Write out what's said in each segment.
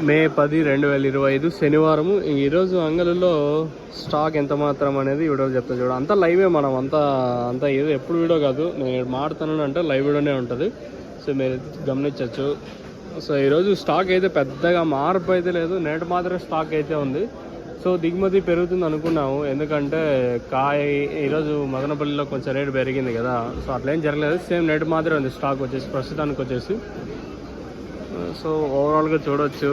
మే 10, 2025 శనివారము. ఈరోజు అంగళ్ళలో స్టాక్ ఎంత మాత్రం అనేది వీడియో చెప్తా చూడ. అంతా లైవే, మనం అంతా ఏదో ఎప్పుడు వీడియో కాదు, నేను మాడుతాను అంటే లైవ్ వీడియోనే ఉంటుంది. సో మీరు గమనించవచ్చు. సో ఈరోజు స్టాక్ అయితే పెద్దగా మార్పు అయితే లేదు, నేటి మాత్రమే స్టాక్ అయితే ఉంది. సో దిగుమతి పెరుగుతుంది అనుకున్నాము, ఎందుకంటే కాయ ఈరోజు మదనపల్లిలో కొంచెం రేటు పెరిగింది కదా. సో అట్లేం జరగలేదు, సేమ్ నేటి మాత్రమే ఉంది స్టాక్ వచ్చేసి ప్రస్తుతానికి వచ్చేసి. సో ఓవరాల్గా చూడవచ్చు,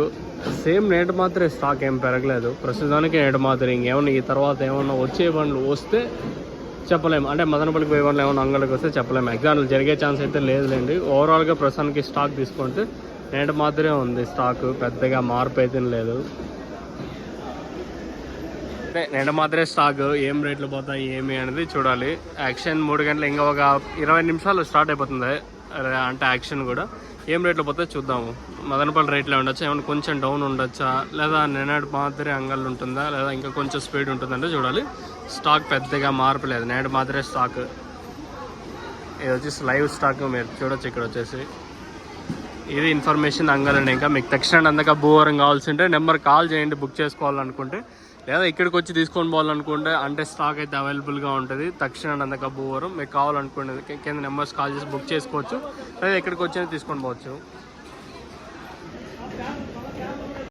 సేమ్ నేటి మాత్రమే స్టాక్ ఏం పెరగలేదు ప్రస్తుతానికి. నేటి మాత్రం ఇంకేమన్నా ఈ తర్వాత ఏమన్నా వచ్చే బండ్లు వస్తే చెప్పలేము, అంటే మదనపల్లికి పోయే బండ్లు ఏమన్నా అంగళ్ళకి వస్తే చెప్పలేము. ఎగ్జాంపుల్ జరిగే ఛాన్స్ అయితే లేదులేండి. ఓవరాల్గా ప్రస్తుతానికి స్టాక్ తీసుకుంటే నేటి మాత్రమే ఉంది స్టాక్, పెద్దగా మార్పు అయితే లేదు. అంటే నేటి మాత్రమే స్టాక్. ఏం రేట్లు పోతాయి ఏమి అనేది చూడాలి. యాక్షన్ 3 గంటలు, ఇంకా ఒక 20 నిమిషాలు స్టార్ట్ అయిపోతుంది అంటే యాక్షన్ కూడా. ఏం రేట్లు పోతే చూద్దాము. మదనపల్లి రేట్లో ఉండొచ్చా, ఏమైనా కొంచెం డౌన్ ఉండొచ్చా, లేదా నేటి మాత్రమే అంగళ్ళు ఉంటుందా, లేదా ఇంకా కొంచెం స్పీడ్ ఉంటుందంటే చూడాలి. స్టాక్ పెద్దగా మార్పు లేదు, నేటి మాత్రమే స్టాక్. ఇది వచ్చేసి లైవ్ స్టాక్, మీరు చూడొచ్చు ఇక్కడ వచ్చేసి. ఇది ఇన్ఫర్మేషన్ అంగలండి. ఇంకా మీకు తక్షణ అందుక భూవరం కావాల్సింటే నెంబర్ కాల్ చేయండి బుక్ చేసుకోవాలనుకుంటే, లేదా ఇక్కడికి వచ్చి తీసుకొని పోవాలనుకుంటే అంటే స్టాక్ అయితే అవైలబుల్గా ఉంటుంది. తక్షణ అందుక భూవరం మీకు కావాలనుకుంటే కింద నెంబర్స్ కాల్ చేసి బుక్ చేసుకోవచ్చు, లేదా ఇక్కడికి వచ్చి తీసుకొని పోవచ్చు.